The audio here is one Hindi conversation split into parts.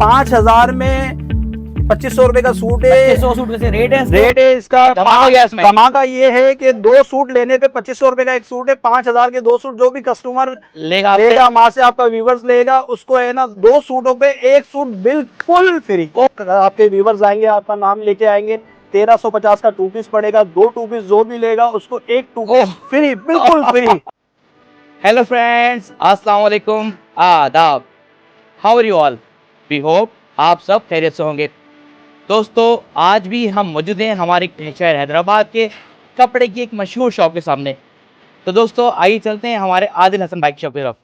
5,000 में 2500 रुपए का सूट है। 2500 सूट कैसे रेट है? रेट है इसका इसमें धमाका ये है कि 2 सूट लेने पे 2500 रुपए का एक सूट है। 5,000 के 2 सूट जो भी कस्टमर लेगा वहां से आपका व्यूवर्स लेगा, उसको है ना 2 सूटों पे 1 सूट बिल्कुल फ्री। आपके व्यूवर्स आएंगे, आपका नाम लेके आएंगे, 1350 का 2 पीस पड़ेगा। 2 2 पीस जो भी लेगा उसको 1 2 पीस फ्री, बिल्कुल फ्री। हेलो फ्रेंड्स, अस्सलाम वालेकुम, आदाब। How are you all? We hope आप सब खैरियत से होंगे। दोस्तों, आज भी हम मौजूद हैं हमारे शहर हैदराबाद के कपड़े की एक मशहूर शॉप के सामने। तो दोस्तों, आइए चलते हैं हमारे आदिल हसन भाई की शॉप की तरफ।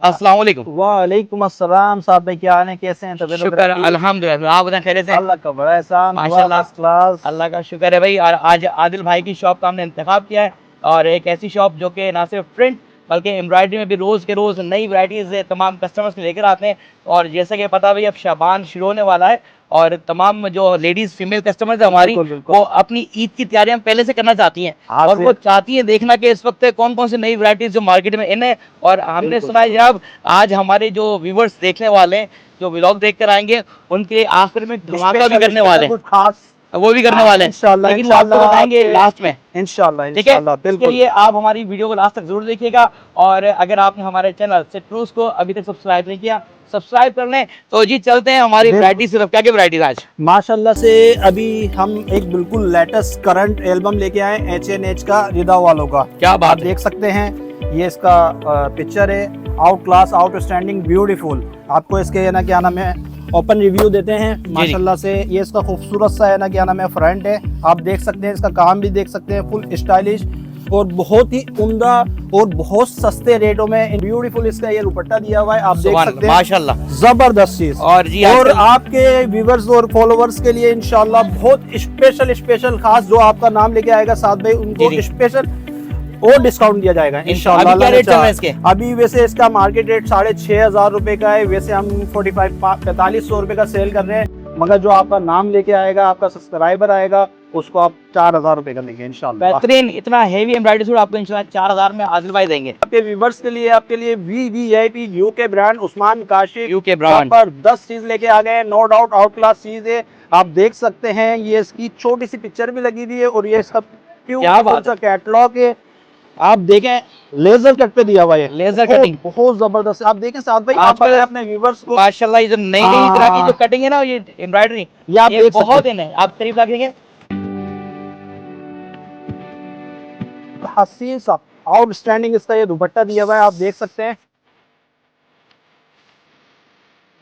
अस्सलाम वालेकुम। वालेकुम अस्सलाम साहब भाई, क्या हाल है, कैसे हैं? तबीयत शुक्र अल्हम्दुलिल्लाह, आप बताएं खैरियत से? अल्लाह का बड़ा एहसान, माशाल्लाह, क्लास। अल्लाह का शुक्र है भाई। और आज आदिल भाई की शॉप का हमने इंतखाब किया है, और एक ऐसी शॉप जो कि ना सिर्फ प्रिंट बल्कि एम्ब्रॉयडरी में भी रोज़ के रोज़ नई वैराइटीज़ तमाम कस्टमर्स के लेकर आते हैं। और जैसा कि पता भाई, अब शाबान शुरू होने वाला है, और तमाम जो लेडीज़ फीमेल कस्टमर्स है हमारी, वो अपनी ईद की तैयारियां पहले से करना चाहती हैं, और वो चाहती हैं देखना कि इस वक्त कौन कौन सी नई वैराइटीज़ जो मार्केट में इन है। और हमने सुना है जनाब, आज हमारे जो व्यूवर्स देखने वाले हैं, जो व्लॉग देख कर आएंगे, उनके आखिर में धमाका भी करने वाले हैं, खास वो भी करने वाले हैं इंशाल्लाह, लेकिन वो आपको बताएंगे लास्ट में, इंशाल्लाह ठीक है? इंशाल्लाह, इसके बिल्कुल। लिए आप हमारी वीडियो को लास्ट तक जरूर देखिएगा। और अगर आपने हमारे चैनल सिट्रूस को अभी तक सब्सक्राइब नहीं किया, सब्सक्राइब कर लें। तो जी चलते हैं हमारी वैरायटी सिर्फ क्या क्या वैरायटीज आज माशाल्लाह से। अभी हम एक बिल्कुल लेटेस्ट करंट एल्बम लेके आए H&H का, रिदा वालों का। क्या बात आप देख सकते हैं, ये इसका पिक्चर है, आउट क्लास, आउटस्टैंडिंग, ब्यूटीफुल। आपको इसके है ना क्या नाम है, ओपन रिव्यू देते हैं माशाल्लाह से। ये इसका खूबसूरत सा है ना क्या नाम है फ्रंट है, आप देख सकते हैं, इसका काम भी देख सकते हैं, फुल स्टाइलिश और बहुत ही उम्दा और बहुत सस्ते रेटों में ब्यूटीफुल इसका ये दुपट्टा दिया हुआ है। आप देख सकते हैं, माशाल्लाह, जबरदस्त चीज। और जी और आपके व्यूवर्स और फॉलोवर्स के लिए इंशाल्लाह बहुत स्पेशल खास, जो आपका नाम लेके आएगा साथ भाई, उनको स्पेशल और डिस्काउंट दिया जाएगा इंशाल्लाह। अभी क्या रेट चल रहा है इसके? अभी वैसे इसका मार्केट रेट 6,500 रुपए का है, वैसे हम 4500 रुपए का सेल कर रहे हैं। मगर जो आपका नाम लेके आएगा, आपका सब्सक्राइबर आएगा, उसको आप 4,000 रुपए का देंगे इंशाल्लाह। बेहतरीन, इतना हेवी एम्ब्रॉयडरी सूट आपको इंशाल्लाह 4,000 में आदिल भाई देंगे। आपके व्यूवर्स के लिए, आपके लिए VVIP UK brand, Usman Kashif UK brand पर 10 चीज लेके आ गए, नो डाउट आउट क्लास चीज है। आप देख सकते हैं, ये इसकी छोटी सी पिक्चर भी लगी हुई है, और ये इसका कैटलॉग है। आप देखें, लेजर कट पे दिया हुआ है, लेजर कटिंग बहुत जबरदस्त। आप देखें साथ भाई, आप अपने व्यूवर्स को माशाल्लाह, ये जो नई तरह की जो कटिंग है ना, ये एम्ब्रॉयडरी, ये बहुत इन है। आप करीब देखेंगे, हसीन सा आउटस्टैंडिंग इसका ये दुपट्टा दिया हुआ है, आप देख सकते हैं।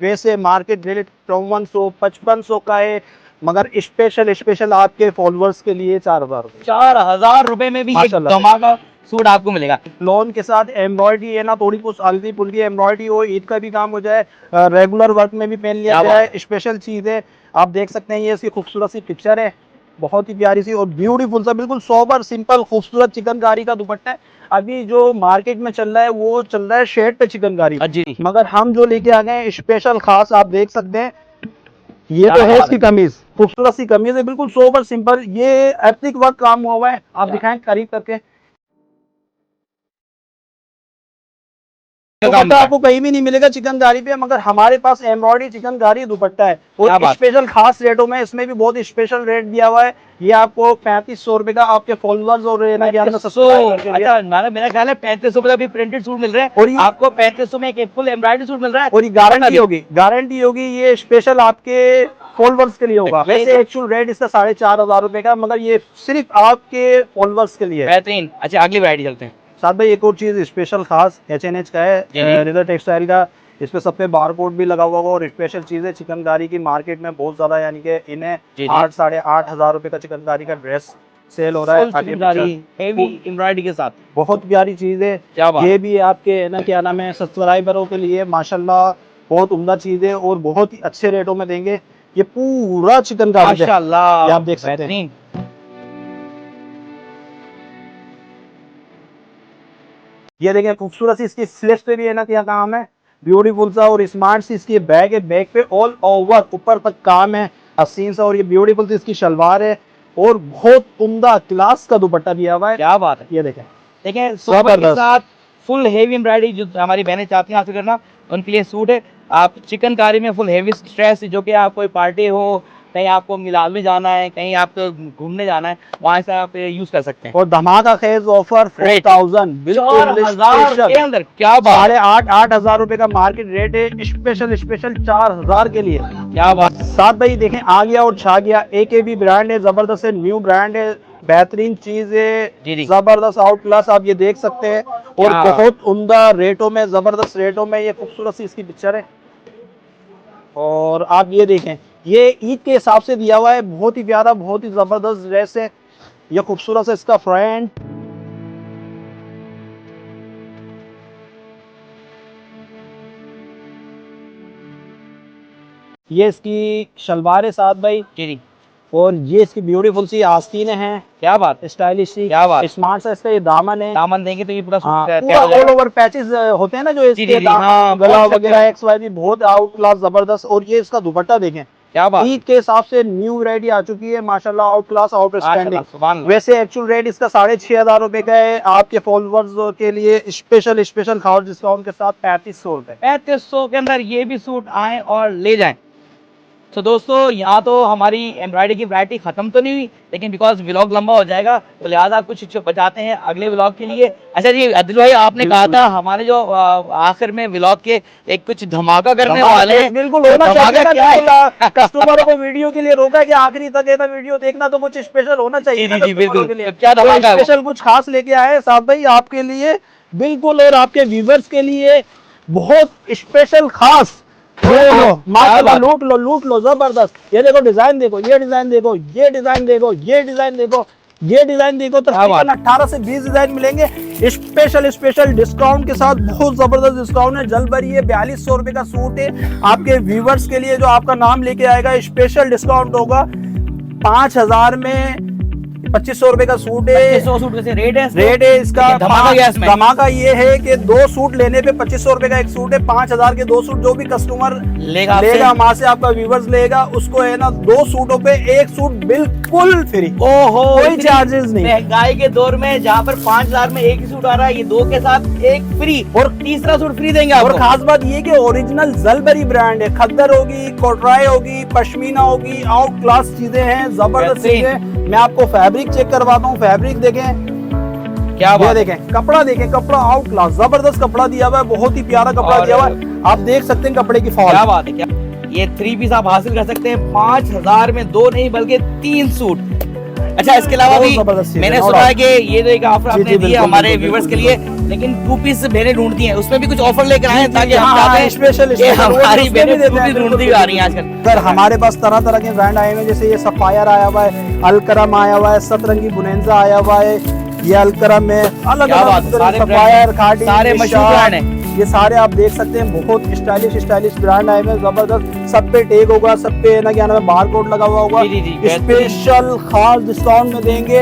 वैसे मार्केट रेट 5400-5500 का है, मगर स्पेशल आपके फॉलोअर्स के लिए 4,000 रुपए में भी एक धमाका सूट आपको मिलेगा। लोन के साथ एम्ब्रॉयडरी है ना, थोड़ी कुछ हल्की फुल्की एम्ब्रॉयडरी हो, ईद का भी काम हो जाए, रेगुलर वर्क में भी पहन लिया जाए, स्पेशल चीज है। आप देख सकते हैं, ये इसकी खूबसूरत सी पिक्चर है, बहुत ही प्यारी सी और ब्यूटीफुल सा, बिल्कुल सोबर सिंपल खूबसूरत चिकनकारी का दुपट्टा है। अभी जो मार्केट में चल रहा है, वो चल रहा है शेड पे चिकनकारी, मगर हम जो लेके आ गए स्पेशल खास, आप देख सकते हैं। ये तो है इसकी कमीज, खूबसूरत सी कमीज है, बिल्कुल सोबर सिंपल, ये एप्लिक वर्क काम हुआ है। आप दिखाएं करीब करके, दुपट्टा आपको कहीं भी नहीं मिलेगा चिकनकारी पे, मगर हमारे पास एम्ब्रॉयडरी चिकनकारी दुपट्टा है, और स्पेशल खास रेटों में। इसमें भी बहुत स्पेशल रेट दिया हुआ है, ये आपको 3500 रुपए का आपके फॉलोअर्स और मेरा ख्याल है 3500 रुपए प्रिंटेड सूट मिल रहा है, और आपको 3500 में एक फुल एम्ब्रॉयडरी सूट मिल रहा है, और ये गारंटी होगी, ये स्पेशल आपके फॉलोअर्स के लिए होगा। वैसे एक्चुअल रेट इसका 4,500 रुपए का, मगर ये सिर्फ आपके फॉलोअर्स के लिए बेहतरीन। अच्छा, अगली वैरायटी चलते हैं साथ भाई। एक और चीज स्पेशल खास H&H का है, रिदा टेक्सटाइल का, इस पे सब पे बारकोड भी लगा हुआ होगा, और स्पेशल चीज है चिकनकारी की, मार्केट में बहुत ज्यादा, यानी कि इन्हें 8-8,500 रुपए का चिकनकारी का ड्रेस सेल हो रहा है, हेवी एम्ब्रॉयडरी के साथ, बहुत प्यारी चीज है। ये भी आपके ना क्या नाम है सब्सक्राइबरों के लिए माशाल्लाह बहुत उम्दा चीज है, और बहुत ही अच्छे रेटों में देंगे। ये पूरा चिकनकारी माशाल्लाह, आप देख सकते हैं। ये देखें, खूबसूरत सी इसकी स्लीव्स पे भी है ना क्या काम है, ब्यूटीफुल सा, और स्मार्ट सी इसकी बैग है, बैग पे ऑल ओवर ऊपर तक काम है, हसीन सा। और ये ब्यूटीफुल सी इसकी शलवार है, और बहुत उम्दा क्लास का दुपट्टा दिया हुआ है। क्या बात है, ये देखें, देखें, सुपर के साथ फुल हेवी एम्ब्रॉयडरी जो हमारी बहनें चाहती हैं हासिल करना, उनके लिए सूट है। आप चिकनकारी में फुल हेवी स्ट्रेस, जो कि आप कोई पार्टी हो, कहीं आपको मिलाद में जाना है, कहीं आपको घूमने जाना है, वहाँ से आप यूज कर सकते हैं। और धमाका खेज ऑफर Rate 4000 बिल्कुल 4000 के अंदर, क्या बात, 8,500 रुपए का मार्केट रेट है, स्पेशल स्पेशल 4000 के लिए। क्या बात। साथ भाई देखें आ गया और छा गया, AKB ब्रांड है, जबरदस्त है, न्यू ब्रांड है, बेहतरीन चीज है, जी जी। जबरदस्त आउट क्लास, आप ये देख सकते हैं। और क्या? बहुत उम्दा रेटों में, जबरदस्त रेटों में, ये खूबसूरत सी इसकी पिक्चर है। और आप ये देखें, ये ईद के हिसाब से दिया हुआ है, बहुत ही प्यारा, बहुत ही जबरदस्त ड्रेस है। ये खूबसूरत है इसका फ्रंट, ये इसकी शलवार है साथ भाई, जी जी। और ये इसकी ब्यूटीफुल सी आस्तीनें हैं, क्या बात, स्टाइलिश सी, क्या बात। स्मार्ट सा इसका ये दामन है। दामन देंगे तो ये पूरा हाँ, सूट पूरा तैयार हो जाएगा। ऑल ओवर पैचेस होते हैं ना जो जी इसके जी जी, हाँ, गला बहुत वगैरह XYZ, बहुत आउट क्लास जबरदस्त। और ये इसका दुपट्टा देखें, क्या बात, ईद के हिसाब से न्यू वैरायटी आ चुकी है माशाल्लाह, आउट क्लास, आउट माशाल्लाह, स्टैंडिंग। सुभान अल्लाह। वैसे एक्चुअल रेट इसका 6500 रुपए का है, आपके फॉलोअर्स के लिए स्पेशल खास डिस्काउंट के साथ 3500 रुपए। 3500 के अंदर ये भी सूट आए और ले जाएं। तो दोस्तों, यहाँ तो हमारी एम्ब्रॉयडरी की वैरायटी खत्म तो नहीं हुई, लेकिन बिकॉज व्लॉग लंबा हो जाएगा तो लिहाजा कुछ बचाते हैं अगले व्लॉग के लिए। अच्छा जी आदिल भाई, आपने कहा था हमारे जो आखिर में व्लॉग के एक कुछ धमाका करने वाले हैं, बिल्कुल होना धमाका चाहिए क्या है? कस्टमरों को वीडियो के लिए रोका कि आखिरी तक है ना वीडियो देखना, तो कुछ स्पेशल होना चाहिए जी ना जी जी, कस्टमरों बिल्कुल। के लिए। क्या धमाका है वो? स्पेशल कुछ खास लेके आए हैं साहब भाई आपके लिए, बिल्कुल, और आपके व्यूवर्स के लिए बहुत स्पेशल खास। माशाल्लाह, लूट लो जबरदस्त। ये देखो डिजाइन देखो, ये डिजाइन देखो, ये डिजाइन देखो, ये डिजाइन देखो, ये डिजाइन देखो, तो तकरीबन 18 से 20 डिजाइन मिलेंगे स्पेशल डिस्काउंट के साथ, बहुत जबरदस्त डिस्काउंट है। जल्द भरी है, 4200 रुपए का सूट है आपके व्यूवर्स के लिए, जो आपका नाम लेके आएगा स्पेशल डिस्काउंट होगा। 5000 में 2500 रुपए का सूट है। 2500 सूट कैसे रेट है? रेट है इसका, धमाका क्या है इसमें? धमाका ये है कि 2 सूट लेने पे 2500 रुपए का एक सूट है, 5000 के 2 सूट जो भी कस्टमर लेगा वहां से, आपका व्यूवर्स लेगा, उसको है ना 2 सूटों पे 1 सूट बिल्कुल फ्री। ओहो, कोई चार्जेस नहीं। महंगाई के दौर में जहाँ पर 5000 में एक ही सूट आ रहा है, ये 2 के साथ एक फ्री और तीसरा सूट फ्री देंगे आपको। और खास बात ये कि ओरिजिनल जलबरी ब्रांड है, खद्दर होगी, कोटराई होगी, पश्मीना होगी, आउट क्लास चीजें हैं, जबरदस्त चीजें। मैं आपको फैब्रिक चेक करवाता हूँ, फैब्रिक देखें, क्या बात, देखें, कपड़ा देखें, कपड़ा आउट क्लास जबरदस्त कपड़ा दिया हुआ है, बहुत ही प्यारा कपड़ा दिया हुआ है, आप देख सकते हैं कपड़े की फॉल। क्या बात है, क्या ये 3 पीस आप हासिल कर सकते हैं 5000 में, 2 नहीं बल्कि 3 सूट। अच्छा, इसके अलावा भी मैंने सुना है कि ये जो एक ऑफर आपने दिया हमारे व्यूवर्स के लिए, लेकिन 2 पीस बहनें ढूंढती हैं, उसमें भी कुछ ऑफर लेकर आए हैं ताकि हम चाहते हैं स्पेशल हमारी बहनें 2 पीस ढूंढती आ रही हैं आजकल। सर हमारे पास तरह तरह के ब्रांड आए हुए हैं, जैसे ये सफायर आया हुआ है, अलकरम आया हुआ है, सतरंगी बुनेंजा आया हुआ है, ये अलकरम है, अलग अलग सफायर, खाटी, सारे मशहूर ब्रांड हैं। ये सारे आप देख सकते हैं, बहुत स्टाइलिश ब्रांड आए हुए हैं, जबरदस्त। सब पे टैग होगा, सब पे ना क्या नाम है, बारकोड लगा हुआ होगा, स्पेशल खास डिस्काउंट में देंगे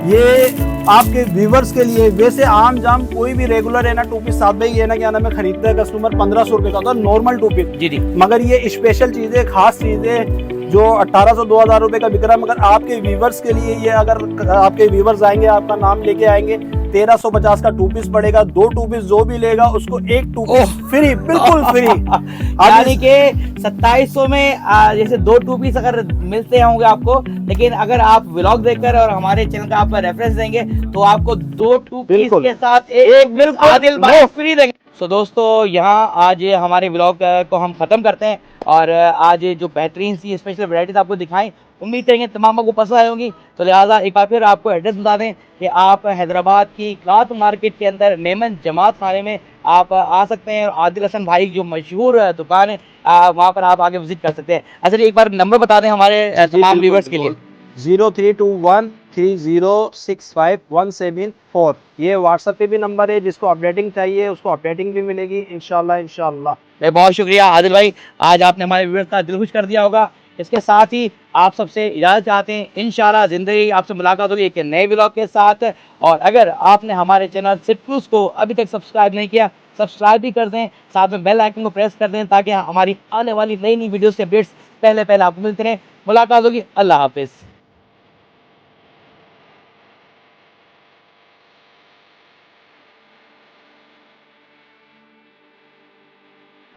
ये आपके व्यूवर्स के लिए। वैसे आम जाम कोई भी रेगुलर है ना 2 पीस साथ भाई ये ना क्या नाम है खरीदता है कस्टमर 1500 रुपए का होता है नॉर्मल 2 पीस जी जी, मगर ये स्पेशल चीज है, खास चीज है जो 1800-2000 रुपए का बिक रहा है, मगर आपके व्यूवर्स के लिए ये, अगर आपके व्यूवर्स आएंगे आपका नाम लेके आएंगे, 1350 का 2 पीस पड़ेगा। 2 2 पीस जो भी लेगा उसको 1 2 पीस फ्री, बिल्कुल फ्री। यानी कि 2700 में जैसे 2 2 पीस अगर मिलते होंगे आपको, लेकिन अगर आप व्लॉग देखकर और हमारे चैनल का आप रेफरेंस देंगे तो आपको 2 2 पीस के साथ एक आदिल भाई फ्री देंगे। तो दोस्तों, यहाँ आज हमारे व्लॉग को हम खत्म करते हैं, और आज जो बेहतरीन सी स्पेशल वैरायटीज आपको दिखाई, उम्मीद करेंगे तमाम को पसंद आए होंगी। तो लिहाजा एक बार फिर आपको एड्रेस बता दें कि आप हैदराबाद की क्लॉथ मार्केट के अंदर नेमन जमात खाने में आप आ सकते हैं, और आदिल हसन भाई जो मशहूर दुकान है वहाँ पर आप आगे विजिट कर सकते हैं। अच्छा जी, एक बार नंबर बता दें हमारे तमाम व्यूवर्स के लिए। 0321306517 ये व्हाट्सएप पे भी नंबर है, जिसको अपडेटिंग चाहिए उसको अपडेटिंग भी मिलेगी इंशाल्लाह। बहुत शुक्रिया आदिल भाई, आज आपने हमारे व्यूअर्स का दिल खुश कर दिया होगा। इसके साथ ही आप सबसे इजाज़त चाहते हैं, इंशाल्लाह ज़िंदगी आपसे मुलाकात होगी एक नए व्लॉग के साथ। और अगर आपने हमारे चैनल सिट्रूस को अभी तक सब्सक्राइब नहीं किया, सब्सक्राइब भी कर दें, साथ में बेल आइकन को प्रेस कर दें ताकि हमारी आने वाली नई वीडियोस के अपडेट्स पहले आपको मिलते रहें। मुलाकात होगी, अल्लाह हाफिज़।